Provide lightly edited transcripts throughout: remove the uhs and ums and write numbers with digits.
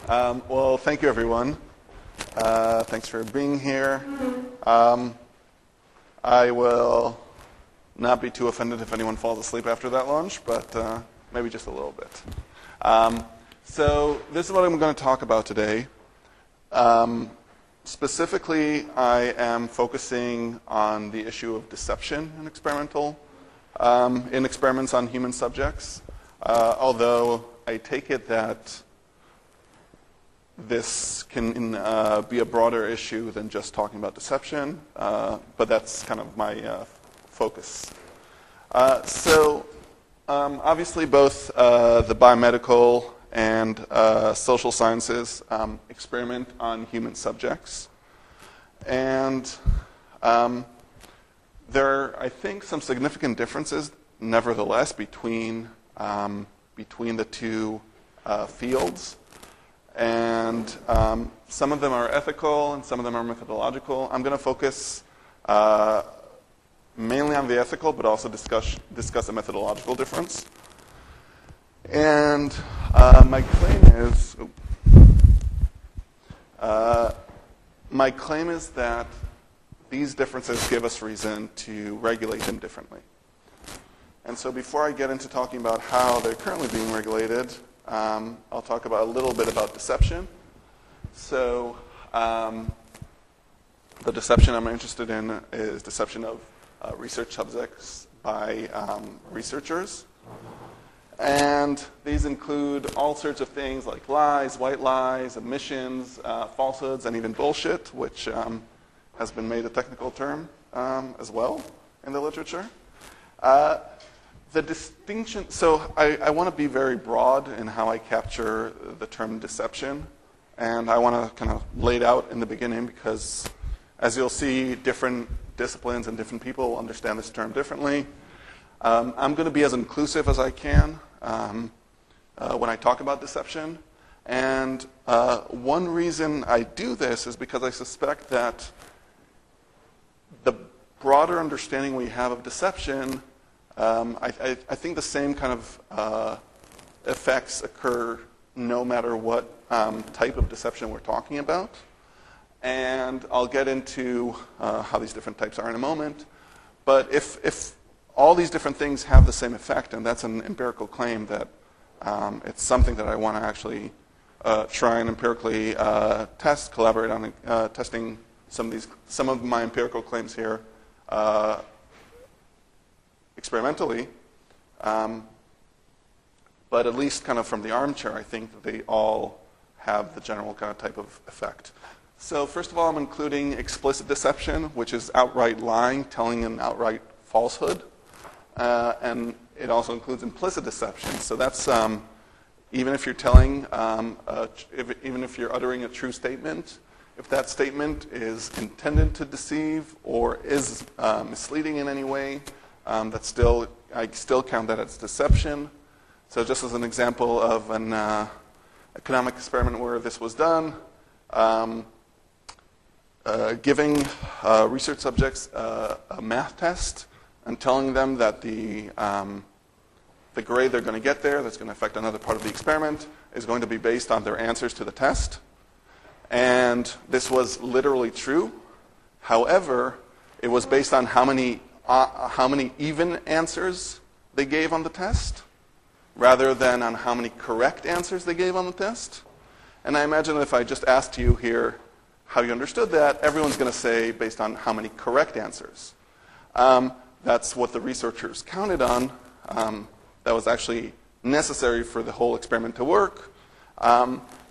Well, thank you, everyone. Thanks for being here. I will not be too offended if anyone falls asleep after that lunch, but maybe just a little bit. So this is what I'm going to talk about today. Specifically, I am focusing on the issue of deception in experiments on human subjects, although I take it that this can be a broader issue than just talking about deception, but that's kind of my focus. Obviously both the biomedical and social sciences experiment on human subjects. And there are, I think, some significant differences, nevertheless, between the two fields. And some of them are ethical and some of them are methodological. I'm going to focus mainly on the ethical, but also discuss the methodological difference. And my claim is that these differences give us reason to regulate them differently. And so before I get into talking about how they're currently being regulated, I'll talk about a little bit about deception. So the deception I'm interested in is deception of research subjects by researchers. And these include all sorts of things like lies, white lies, omissions, falsehoods, and even bullshit, which has been made a technical term as well in the literature. The distinction, so I want to be very broad in how I capture the term deception, and I want to kind of lay it out in the beginning because, as you'll see, different disciplines and different people understand this term differently. I'm going to be as inclusive as I can when I talk about deception, and one reason I do this is because I suspect that the broader understanding we have of deception, I think the same kind of effects occur no matter what type of deception we're talking about. And I'll get into how these different types are in a moment. But if all these different things have the same effect, and that's an empirical claim that it's something that I want to actually try and empirically test, collaborate on testing some of my empirical claims here experimentally, but at least kind of from the armchair, I think that they all have the general kind of type of effect. So first of all, I'm including explicit deception, which is outright lying, telling an outright falsehood, and it also includes implicit deception. So that's even if you're telling, even if you're uttering a true statement, if that statement is intended to deceive or is misleading in any way, I still count that as deception. So just as an example of an economic experiment where this was done, giving research subjects a math test and telling them that the grade they're going to get there, that's going to affect another part of the experiment, is going to be based on their answers to the test. And this was literally true. However, it was based on how many even answers they gave on the test, rather than on how many correct answers they gave on the test. And I imagine if I just asked you here how you understood that, everyone's going to say based on how many correct answers. That's what the researchers counted on. That was actually necessary for the whole experiment to work.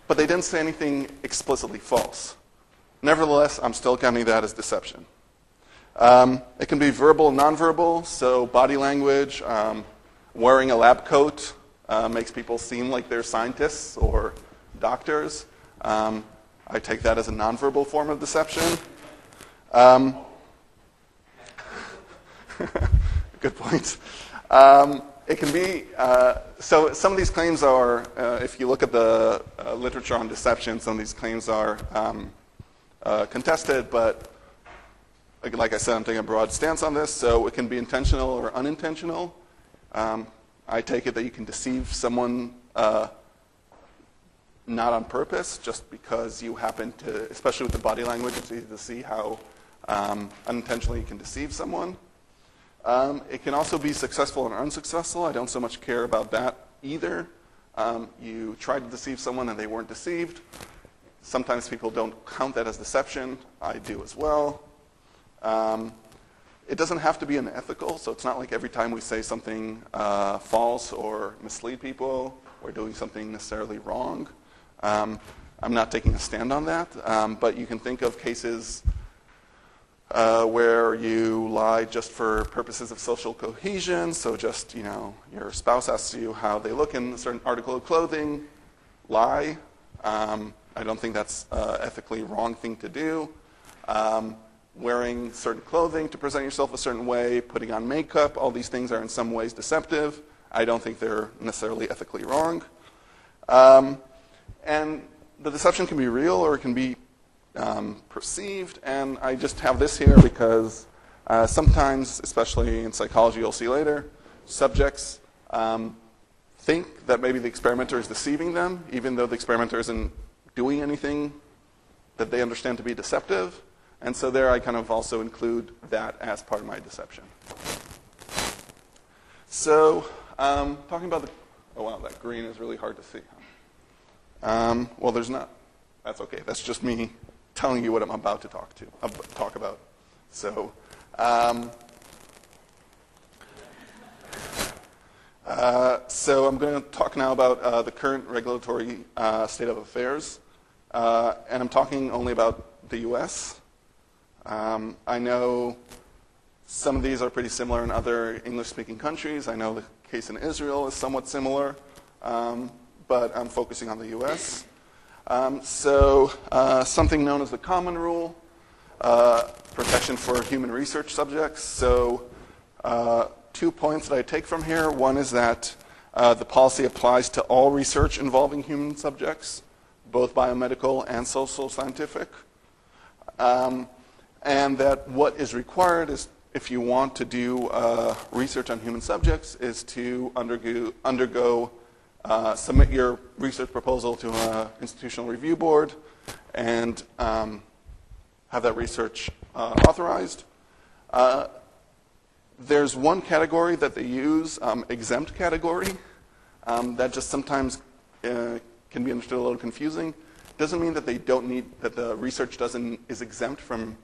But they didn't say anything explicitly false. Nevertheless, I'm still counting that as deception. It can be verbal and nonverbal, so body language, wearing a lab coat makes people seem like they're scientists or doctors. I take that as a nonverbal form of deception. Good point. It can be, so some of these claims are, if you look at the literature on deception, some of these claims are contested, but like I said, I'm taking a broad stance on this, so it can be intentional or unintentional. I take it that you can deceive someone not on purpose, just because you happen to, especially with the body language, it's easy to see how unintentionally you can deceive someone. It can also be successful and unsuccessful. I don't so much care about that either. You try to deceive someone and they weren't deceived. Sometimes people don't count that as deception. I do as well. It doesn't have to be unethical, so it's not like every time we say something false or mislead people, we're doing something necessarily wrong. I'm not taking a stand on that, but you can think of cases where you lie just for purposes of social cohesion. So just, your spouse asks you how they look in a certain article of clothing, lie. I don't think that's an ethically wrong thing to do. Wearing certain clothing to present yourself a certain way, putting on makeup, all these things are in some ways deceptive. I don't think they're necessarily ethically wrong. And the deception can be real or it can be perceived, and I just have this here because sometimes, especially in psychology, you'll see later, subjects think that maybe the experimenter is deceiving them, even though the experimenter isn't doing anything that they understand to be deceptive. And so there I kind of also include that as part of my deception. So talking about oh wow, that green is really hard to see. Well, there's not. That's okay. That's just me telling you what I'm about to talk about. So, so I'm going to talk now about the current regulatory state of affairs, and I'm talking only about the U.S. I know some of these are pretty similar in other English-speaking countries. I know the case in Israel is somewhat similar, but I'm focusing on the U.S. So something known as the common rule, protection for human research subjects. So 2 points that I take from here. One is that the policy applies to all research involving human subjects, both biomedical and social scientific. And that what is required is, if you want to do research on human subjects, is to submit your research proposal to an institutional review board and have that research authorized. There's one category that they use, exempt category, that just sometimes can be understood a little confusing. Doesn't mean that they don't need, that the research is exempt from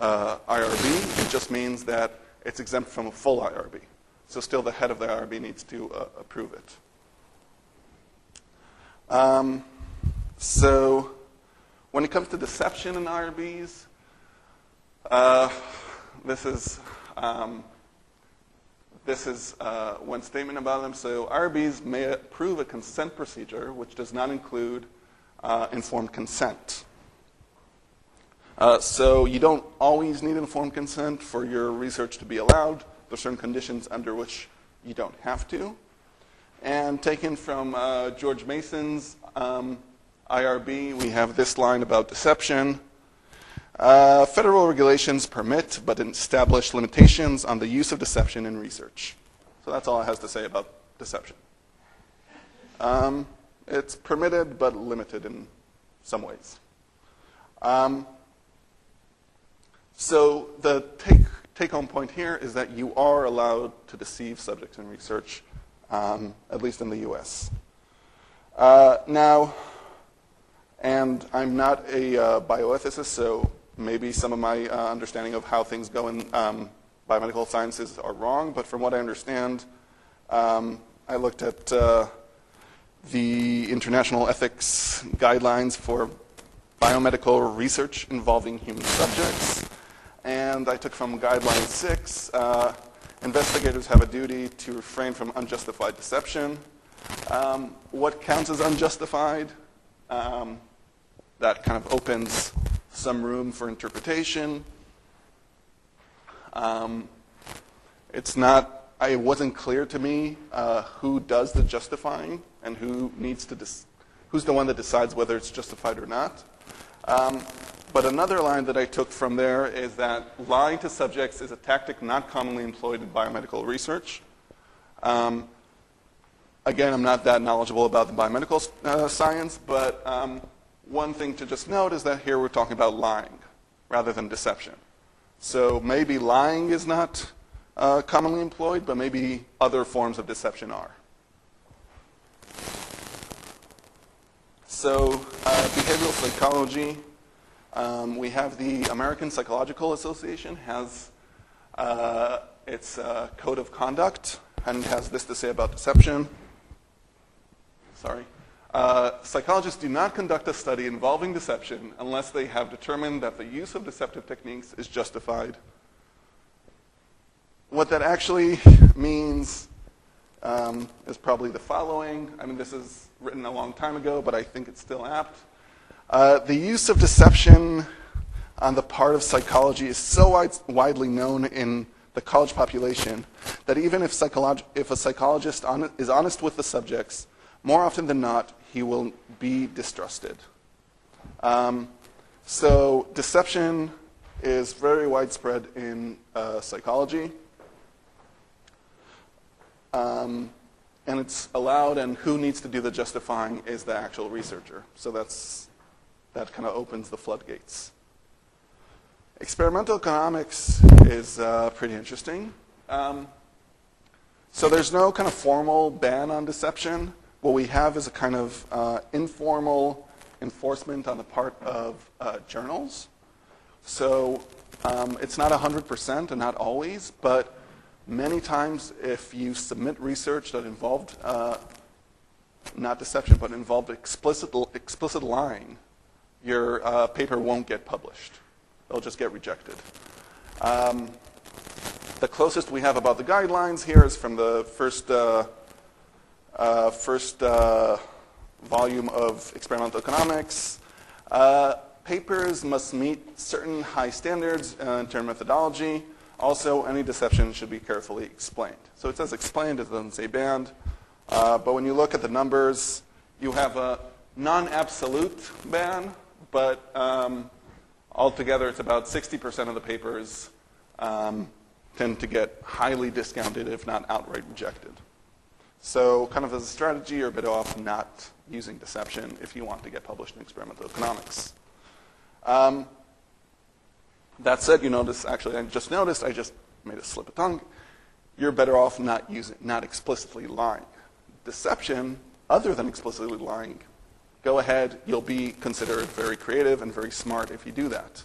IRB. It just means that it's exempt from a full IRB. So still the head of the IRB needs to approve it. So when it comes to deception in IRBs, this is one statement about them. So IRBs may approve a consent procedure which does not include informed consent. So you don't always need informed consent for your research to be allowed. There are certain conditions under which you don't have to. And taken from George Mason's IRB, we have this line about deception. Federal regulations permit but establish limitations on the use of deception in research. So that's all it has to say about deception. It's permitted but limited in some ways. So the take-home point here is that you are allowed to deceive subjects in research, at least in the US. Now, and I'm not a bioethicist, so maybe some of my understanding of how things go in biomedical sciences are wrong, but from what I understand, I looked at the international ethics guidelines for biomedical research involving human subjects, and I took from guideline 6, investigators have a duty to refrain from unjustified deception. What counts as unjustified? That kind of opens some room for interpretation. It wasn't clear to me who does the justifying and who's the one that decides whether it's justified or not. But another line that I took from there is that lying to subjects is a tactic not commonly employed in biomedical research. again, I'm not that knowledgeable about the biomedical science, but one thing to just note is that here we're talking about lying rather than deception. So maybe lying is not commonly employed, but maybe other forms of deception are. So behavioral psychology, we have the American Psychological Association has its code of conduct and has this to say about deception. Sorry. Psychologists do not conduct a study involving deception unless they have determined that the use of deceptive techniques is justified. What that actually means is probably the following. I mean, this is written a long time ago, but I think it's still apt. The use of deception on the part of psychology is so widely known in the college population that even if a psychologist is honest with the subjects, more often than not, he will be distrusted. So deception is very widespread in psychology. And it's allowed, and who needs to do the justifying is the actual researcher. So that kind of opens the floodgates. Experimental economics is pretty interesting. So there's no kind of formal ban on deception. What we have is a kind of informal enforcement on the part of journals. So it's not 100% and not always, but many times if you submit research that involved not deception, but involved explicit lying, your paper won't get published. They'll just get rejected. The closest we have about the guidelines here is from the first volume of Experimental Economics. Papers must meet certain high standards in terms of methodology. Also, any deception should be carefully explained. So it says explained, it doesn't say banned. But when you look at the numbers, you have a non-absolute ban, but altogether it's about 60% of the papers tend to get highly discounted, if not outright rejected. So kind of as a strategy, you're better off not using deception if you want to get published in experimental economics. That said, you notice, actually, I just noticed, I just made a slip of tongue. You're better off not explicitly lying. Deception, other than explicitly lying, go ahead, you'll be considered very creative and very smart if you do that.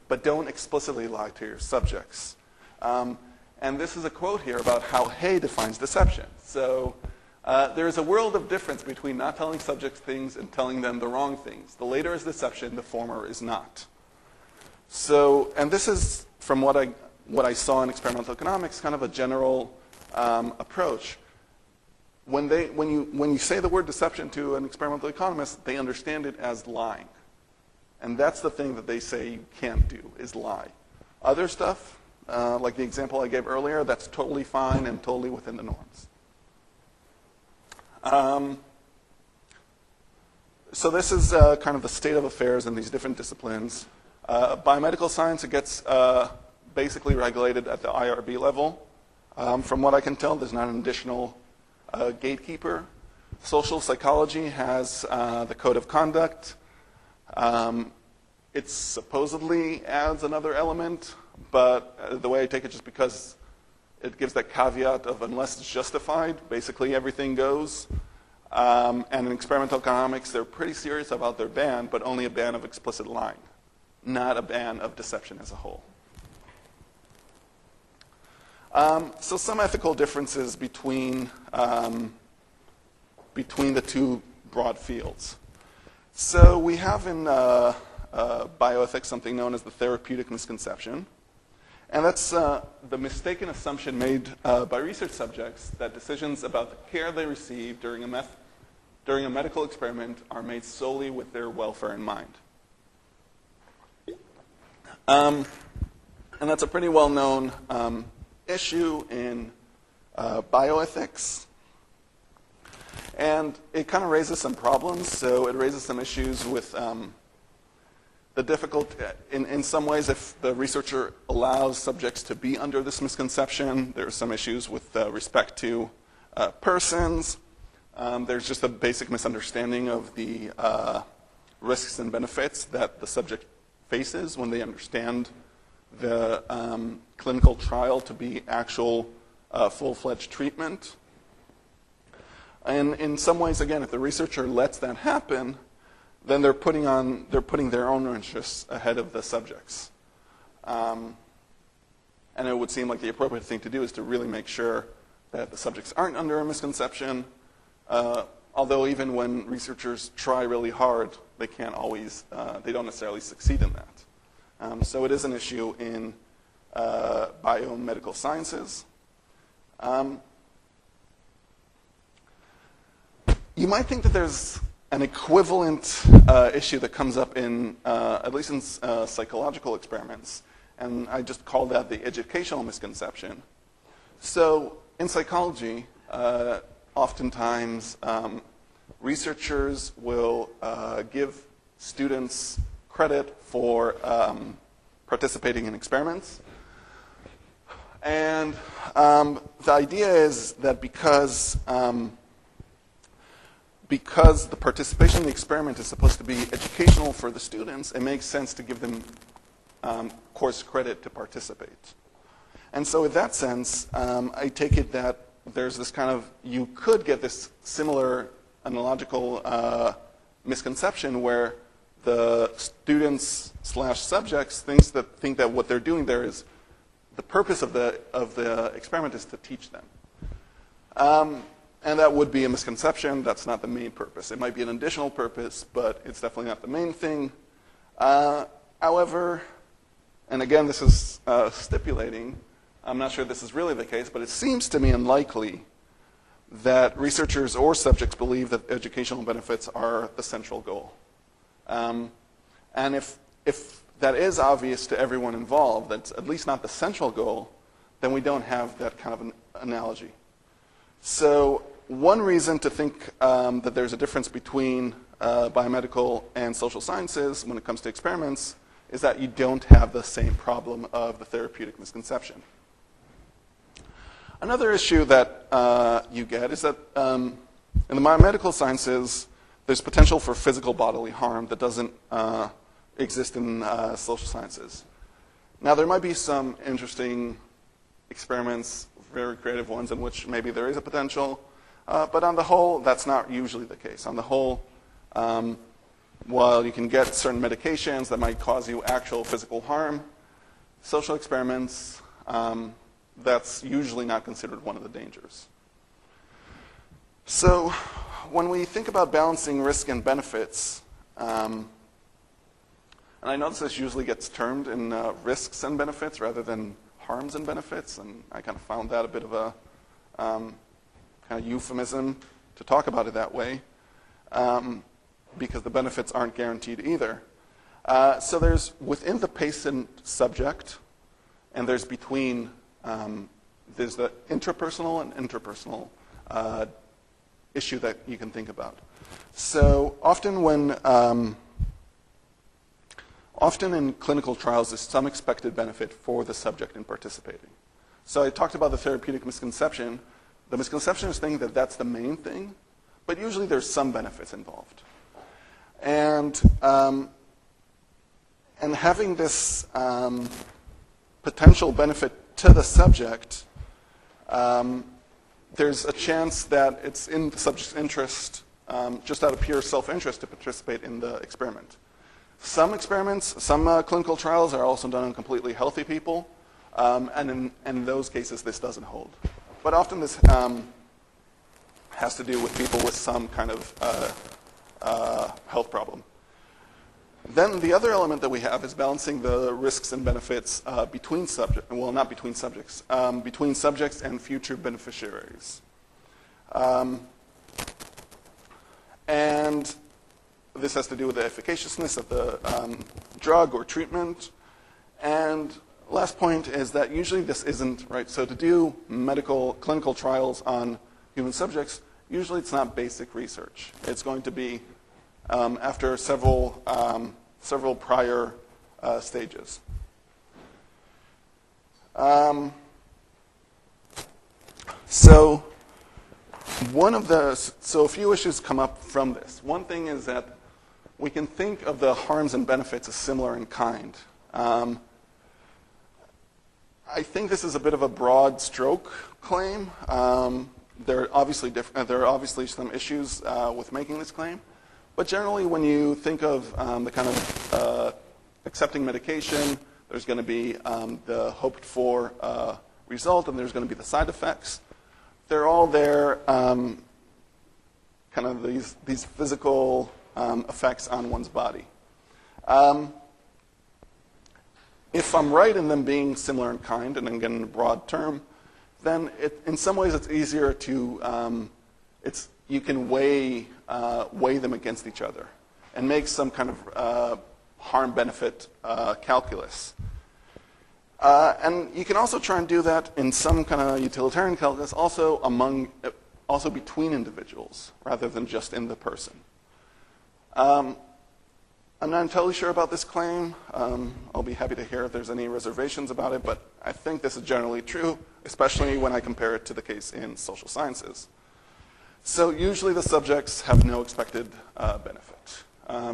But don't explicitly lie to your subjects. And this is a quote here about how Hay defines deception. So there's a world of difference between not telling subjects things and telling them the wrong things. The later is deception, the former is not. So, and this is, from what I saw in experimental economics, kind of a general approach. When you say the word deception to an experimental economist, they understand it as lying. And that's the thing that they say you can't do, is lie. Other stuff, like the example I gave earlier, that's totally fine and totally within the norms. So this is kind of the state of affairs in these different disciplines. Biomedical science, it gets basically regulated at the IRB level. From what I can tell, there's not an additional gatekeeper. Social psychology has the code of conduct. It supposedly adds another element, but the way I take it, just because it gives that caveat of unless it's justified, basically everything goes. And in experimental economics, they're pretty serious about their ban, but only a ban of explicit lying, not a ban of deception as a whole. So some ethical differences between the two broad fields. So we have in bioethics something known as the therapeutic misconception. And that's the mistaken assumption made by research subjects that decisions about the care they receive during a medical experiment are made solely with their welfare in mind. And that's a pretty well-known issue in bioethics. And it kind of raises some problems. So it raises some issues with the difficult, in some ways, if the researcher allows subjects to be under this misconception, there are some issues with respect to persons. There's just a basic misunderstanding of the risks and benefits that the subject faces when they understand the clinical trial to be actual full-fledged treatment. And in some ways, again, if the researcher lets that happen, then they're putting their own interests ahead of the subjects. And it would seem like the appropriate thing to do is to really make sure that the subjects aren't under a misconception. Although even when researchers try really hard, they can't always, they don't necessarily succeed in that. So it is an issue in biomedical sciences. You might think that there's an equivalent issue that comes up in, at least in psychological experiments, and I just call that the educational misconception. So in psychology, oftentimes researchers will give students credit for participating in experiments. And the idea is that because the participation in the experiment is supposed to be educational for the students, it makes sense to give them course credit to participate. And so in that sense, I take it that there's this kind of, you could get this similar analogical misconception where the students / subjects think that what they're doing there is, the purpose of the experiment is to teach them. And that would be a misconception. That's not the main purpose. It might be an additional purpose, but it's definitely not the main thing. However, and again, this is stipulating, I'm not sure this is really the case, but it seems to me unlikely that researchers or subjects believe that educational benefits are the central goal. And if that is obvious to everyone involved, that's at least not the central goal, then we don't have that kind of an analogy. So one reason to think that there's a difference between biomedical and social sciences when it comes to experiments is that you don't have the same problem of the therapeutic misconception. Another issue that you get is that in the biomedical sciences, there's potential for physical bodily harm that doesn't exist in social sciences. Now, there might be some interesting experiments, very creative ones, in which maybe there is a potential, but on the whole, that's not usually the case. On the whole, while you can get certain medications that might cause you actual physical harm, social experiments, that's usually not considered one of the dangers. So when we think about balancing risk and benefits, and I notice this usually gets termed in risks and benefits rather than harms and benefits, and I kind of found that a bit of a kind of euphemism to talk about it that way, because the benefits aren't guaranteed either. So there's within the patient subject, and there's between, there's the intrapersonal and interpersonal issue that you can think about. So often in clinical trials, there's some expected benefit for the subject in participating. So I talked about the therapeutic misconception. The misconception is thinking that that's the main thing, but usually there's some benefits involved. And having this potential benefit to the subject, there's a chance that it's in the subject's interest, just out of pure self-interest, to participate in the experiment. Some experiments, some clinical trials are also done on completely healthy people, and in those cases, this doesn't hold. But often this has to do with people with some kind of health problem. Then the other element that we have is balancing the risks and benefits between subjects, well, not between subjects, between subjects and future beneficiaries. And this has to do with the efficaciousness of the drug or treatment. And last point is that usually this isn't, right, so to do clinical trials on human subjects, usually it's not basic research. It's going to be after several prior stages. So So a few issues come up from this. One thing is that we can think of the harms and benefits as similar in kind. I think this is a bit of a broad stroke claim. There are obviously some issues with making this claim, but generally when you think of the kind of accepting medication, there's going to be the hoped for result, and there's going to be the side effects. They're all there, kind of these physical effects on one's body. If I'm right in them being similar in kind, and again in a broad term, then in some ways it's easier to, you can weigh them against each other and make some kind of harm-benefit calculus. And you can also try and do that in some kind of utilitarian calculus also between individuals rather than just in the person. I'm not entirely sure about this claim. I'll be happy to hear if there's any reservations about it, but I think this is generally true, especially when I compare it to the case in social sciences. So usually the subjects have no expected benefit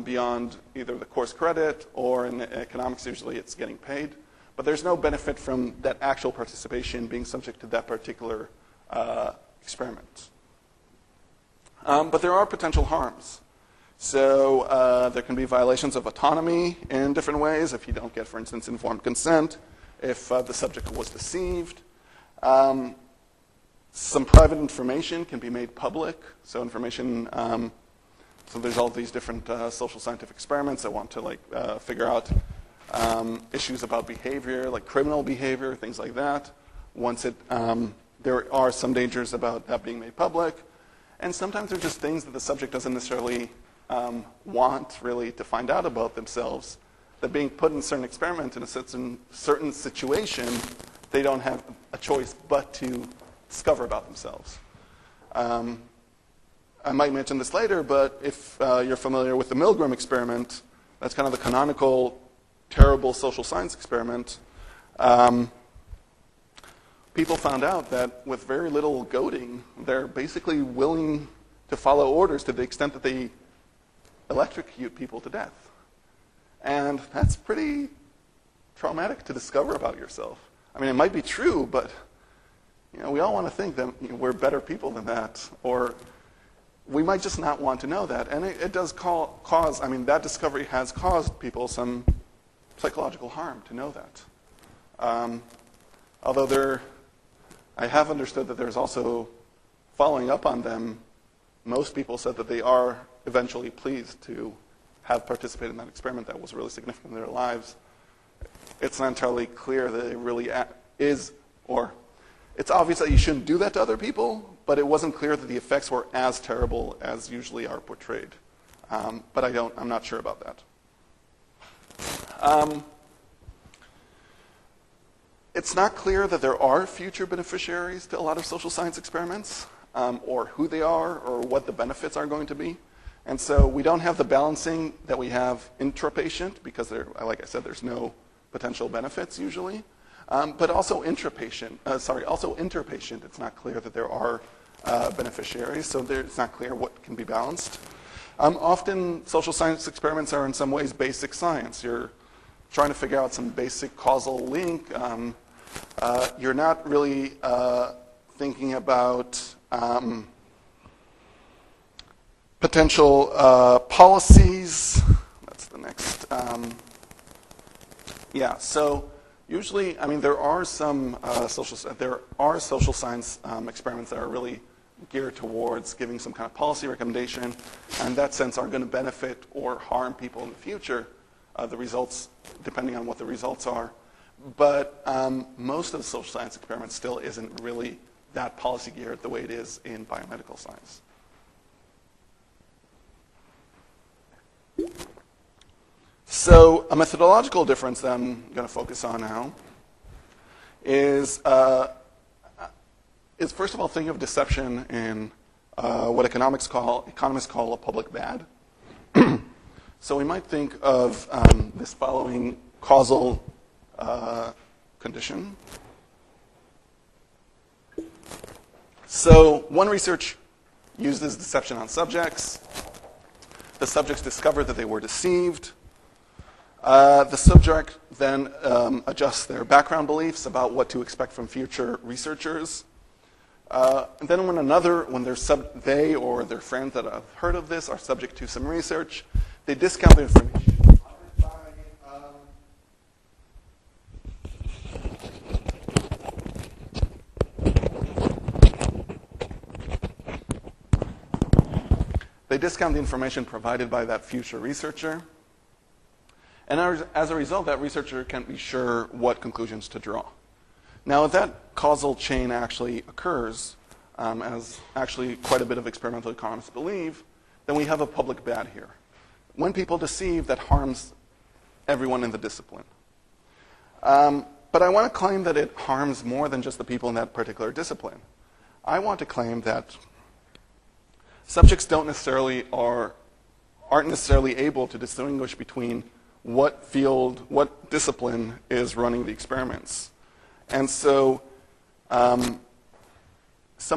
beyond either the course credit, or in economics usually it's getting paid. But there's no benefit from that actual participation being subject to that particular experiment. But there are potential harms. So there can be violations of autonomy in different ways if you don't get, for instance, informed consent, if the subject was deceived. Some private information can be made public. So information, so there's all these different social scientific experiments that want to figure out issues about behavior, like criminal behavior, things like that. There are some dangers about that being made public. And sometimes they're just things that the subject doesn't necessarily want really to find out about themselves, that being put in a certain experiment in a certain situation, they don't have a choice but to discover about themselves. I might mention this later, but if you're familiar with the Milgram experiment, that's kind of the canonical terrible social science experiment. People found out that with very little goading, they're basically willing to follow orders to the extent that they electrocute people to death. And that's pretty traumatic to discover about yourself. I mean, it might be true, but we all want to think that we're better people than that, or we might just not want to know that. And it does cause, I mean, that discovery has caused people some psychological harm to know that. Although I have understood that there's also, following up on them, most people said that they are eventually pleased to have participated in that experiment that was really significant in their lives. It's not entirely clear that it really is, or it's obvious that you shouldn't do that to other people, but it wasn't clear that the effects were as terrible as usually are portrayed. But I'm not sure about that. It's not clear that there are future beneficiaries to a lot of social science experiments, or who they are, or what the benefits are going to be. And so we don't have the balancing that we have intrapatient, because like I said, there's no potential benefits usually. But also interpatient, it's not clear that there are beneficiaries, so it's not clear what can be balanced. Often social science experiments are in some ways basic science. You're trying to figure out some basic causal link. You're not really thinking about potential policies. That's the next. So usually, I mean, there are some social science experiments that are really geared towards giving some kind of policy recommendation, and in that sense are going to benefit or harm people in the future. The results, depending on what the results are. But most of the social science experiments still isn't really that policy geared the way it is in biomedical science. So a methodological difference that I'm going to focus on now is first of all thinking of deception in what economists call a public bad. So we might think of this following causal condition. So one research uses deception on subjects. The subjects discover that they were deceived. The subject then adjusts their background beliefs about what to expect from future researchers. And then when they or their friends that have heard of this are subject to some research, they discount the information. They discount the information provided by that future researcher. And as a result, that researcher can't be sure what conclusions to draw. Now, if that causal chain actually occurs, as actually quite a bit of experimental economists believe, then we have a public bad here. When people deceive, that harms everyone in the discipline. But I want to claim that it harms more than just the people in that particular discipline. I want to claim that subjects aren't necessarily able to distinguish between what field, what discipline is running the experiments. And so some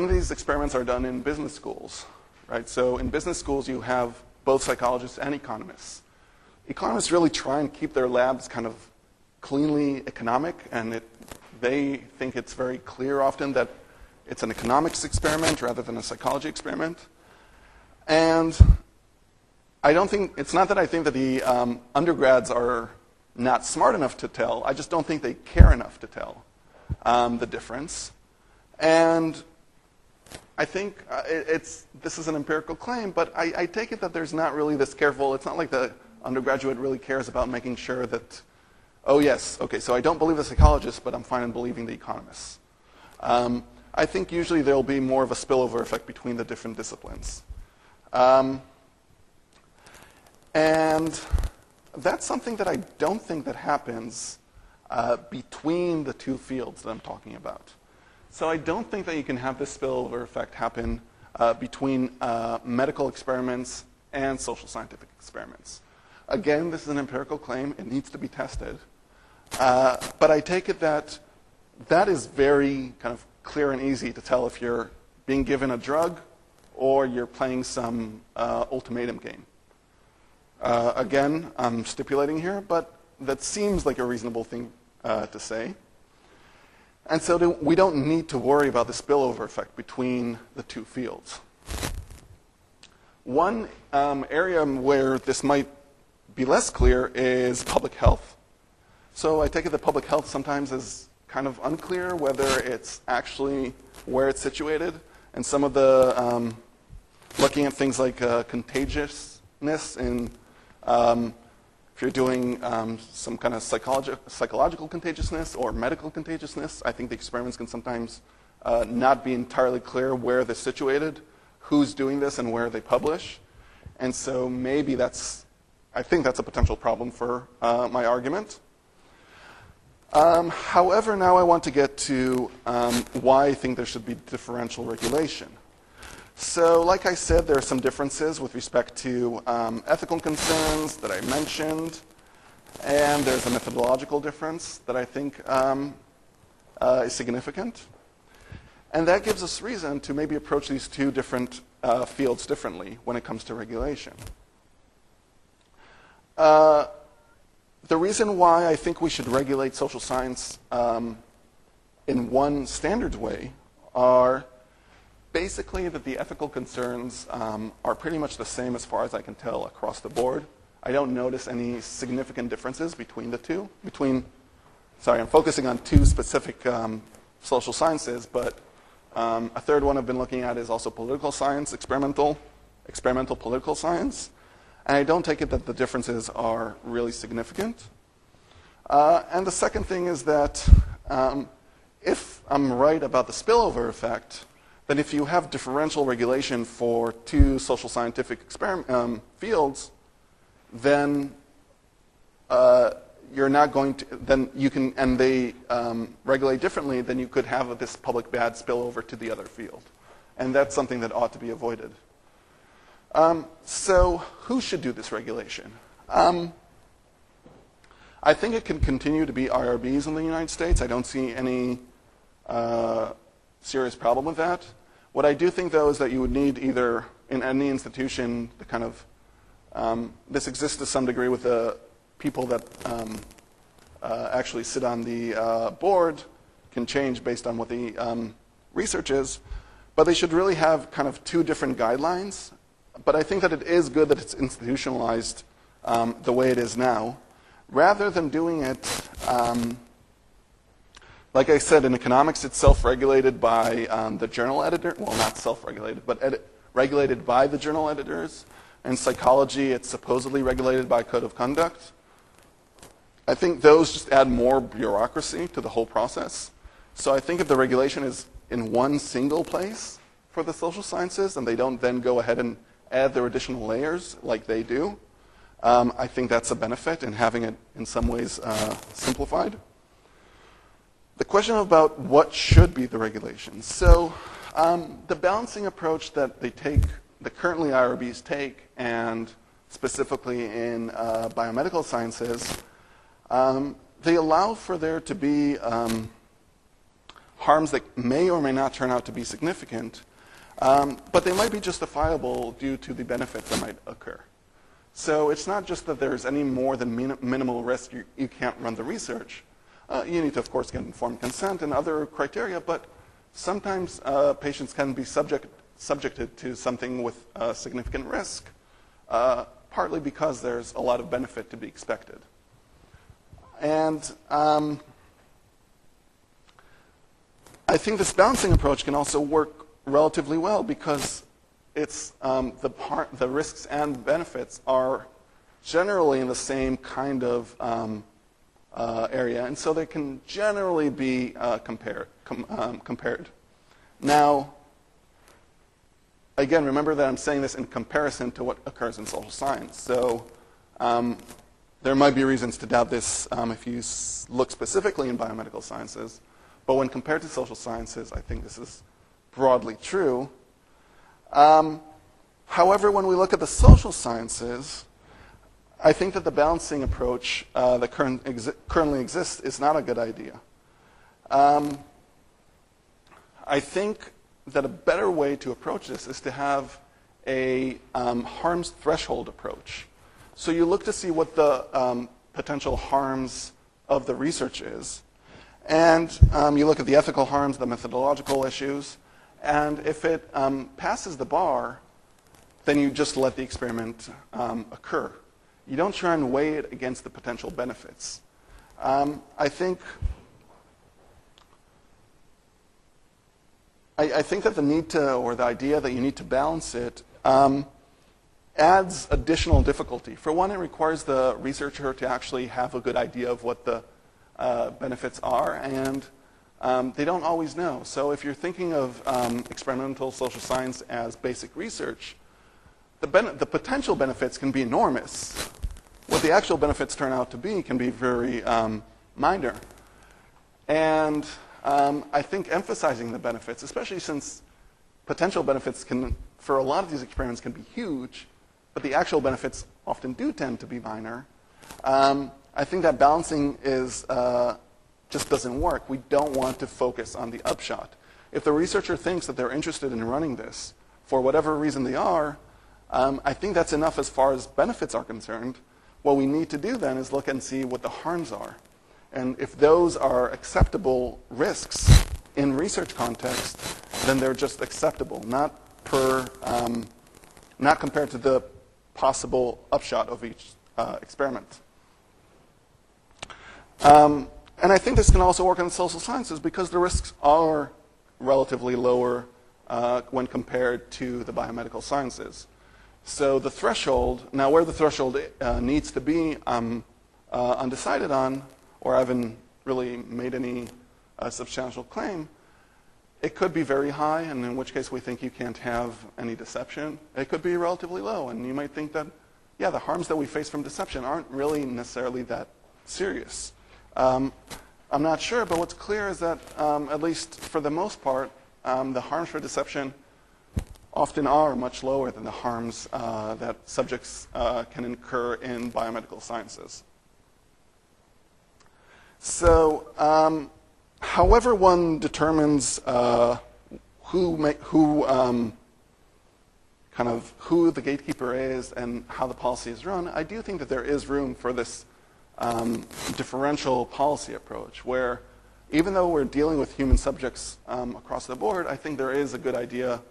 of these experiments are done in business schools, right? So in business schools, you have both psychologists and economists. Economists really try and keep their labs kind of cleanly economic, and they think it's very clear often that it's an economics experiment rather than a psychology experiment. And it's not that I think that the undergrads are not smart enough to tell. I just don't think they care enough to tell the difference. And I think this is an empirical claim, but I take it that there's not really this careful. It's not like the undergraduate really cares about making sure that, oh yes, okay, so I don't believe the psychologists, but I'm fine in believing the economists. I think usually there'll be more of a spillover effect between the different disciplines. And that's something that I don't think that happens between the two fields that I'm talking about. So I don't think that you can have this spillover effect happen between medical experiments and social scientific experiments. Again, this is an empirical claim. It needs to be tested. But I take it that that is very kind of clear and easy to tell if you're being given a drug or you're playing some ultimatum game. Again, I'm stipulating here, but that seems like a reasonable thing to say. And so we don't need to worry about the spillover effect between the two fields. One area where this might be less clear is public health. So I take it that public health sometimes is kind of unclear whether it's actually where it's situated. And some of the, looking at things like contagiousness in if you're doing some kind of psychological contagiousness or medical contagiousness, I think the experiments can sometimes not be entirely clear where they're situated, who's doing this, and where they publish. And so maybe I think that's a potential problem for my argument. However, now I want to get to why I think there should be differential regulation. So like I said, there are some differences with respect to ethical concerns that I mentioned, and there's a methodological difference that I think is significant. And that gives us reason to maybe approach these two different fields differently when it comes to regulation. The reason why I think we should regulate social science in one standard way are basically that the ethical concerns are pretty much the same as far as I can tell across the board. I don't notice any significant differences between the two. I'm focusing on two specific social sciences, but a third one I've been looking at is also political science, experimental political science. And I don't take it that the differences are really significant. And the second thing is that if I'm right about the spillover effect, then if you have differential regulation for two social scientific fields, then you're not going to, then you can, and they regulate differently, then you could have this public bad spillover to the other field. And that's something that ought to be avoided. So who should do this regulation? I think it can continue to be IRBs in the United States. I don't see any serious problem with that. What I do think, though, is that you would need either in any institution the kind of this exists to some degree with the people that actually sit on the board can change based on what the research is, but they should really have kind of two different guidelines. But I think that it is good that it's institutionalized the way it is now, rather than doing it, like I said, in economics it's self-regulated by the journal editor. Well, not self-regulated, but regulated by the journal editors. In psychology, it's supposedly regulated by code of conduct. I think those just add more bureaucracy to the whole process. So I think if the regulation is in one single place for the social sciences, and they don't then go ahead and add their additional layers like they do, I think that's a benefit in having it in some ways simplified. The question about what should be the regulations. So the balancing approach that they take, that currently IRBs take, and specifically in biomedical sciences, they allow for there to be harms that may or may not turn out to be significant, but they might be justifiable due to the benefits that might occur. So it's not just that there's any more than minimal risk you can't run the research. You need to, of course, get informed consent and other criteria, but sometimes patients can be subjected to something with significant risk, partly because there's a lot of benefit to be expected. And I think this balancing approach can also work relatively well because it's the risks and benefits are generally in the same kind of area, and so they can generally be compared. Now, again, remember that I'm saying this in comparison to what occurs in social science. So there might be reasons to doubt this if you look specifically in biomedical sciences, but when compared to social sciences, I think this is broadly true. However, when we look at the social sciences, I think that the balancing approach that currently exists is not a good idea. I think that a better way to approach this is to have a harms threshold approach. So you look to see what the potential harms of the research is, and you look at the ethical harms, the methodological issues, and if it passes the bar, then you just let the experiment occur. You don't try and weigh it against the potential benefits. I think that the need to, or the idea that you need to balance it, adds additional difficulty. For one, it requires the researcher to actually have a good idea of what the benefits are, and they don't always know. So if you're thinking of experimental social science as basic research, the potential benefits can be enormous. What the actual benefits turn out to be can be very minor. And I think emphasizing the benefits, especially since potential benefits can, for a lot of these experiments, can be huge, but the actual benefits often do tend to be minor. I think that balancing is just doesn't work. We don't want to focus on the upshot. If the researcher thinks that they're interested in running this, for whatever reason they are, I think that's enough as far as benefits are concerned. What we need to do then is look and see what the harms are. And if those are acceptable risks in research context, then they're just acceptable, not compared to the possible upshot of each experiment. And I think this can also work in social sciences because the risks are relatively lower when compared to the biomedical sciences. So the threshold, now where the threshold needs to be, I'm undecided on, or I haven't really made any substantial claim. It could be very high, and in which case we think you can't have any deception. It could be relatively low, and you might think that, yeah, the harms that we face from deception aren't really necessarily that serious. I'm not sure, but what's clear is that, at least for the most part, the harms for deception often are much lower than the harms that subjects can incur in biomedical sciences. So, however one determines who the gatekeeper is and how the policy is run, I do think that there is room for this differential policy approach, where even though we're dealing with human subjects across the board, I think there is a good idea.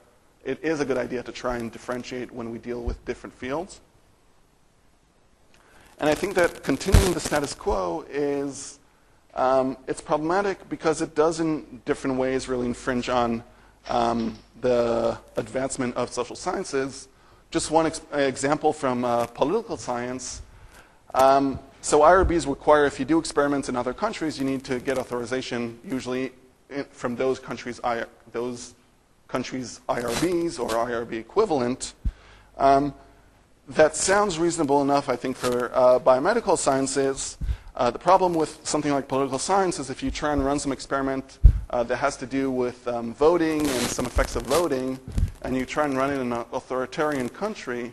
It is a good idea to try and differentiate when we deal with different fields. And I think that continuing the status quo is it's problematic because it does in different ways really infringe on the advancement of social sciences. Just one example from political science. So IRBs require, if you do experiments in other countries, you need to get authorization usually from those countries' IRBs or IRB equivalent. That sounds reasonable enough, I think, for biomedical sciences. The problem with something like political science is if you try and run some experiment that has to do with voting and some effects of voting, and you try and run it in an authoritarian country,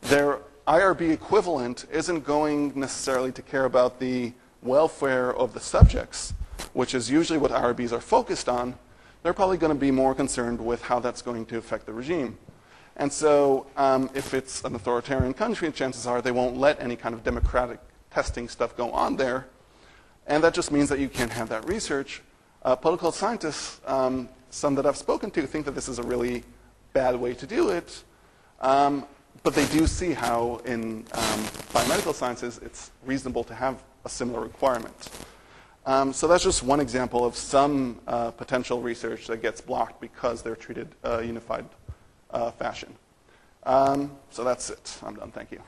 their IRB equivalent isn't going necessarily to care about the welfare of the subjects, which is usually what IRBs are focused on. They're probably going to be more concerned with how that's going to affect the regime. And so if it's an authoritarian country, chances are they won't let any kind of democratic testing stuff go on there. And that just means that you can't have that research. Political scientists, some that I've spoken to, think that this is a really bad way to do it. But they do see how in biomedical sciences it's reasonable to have a similar requirement. So that's just one example of some potential research that gets blocked because they're treated unified fashion. So that's it. I'm done. Thank you.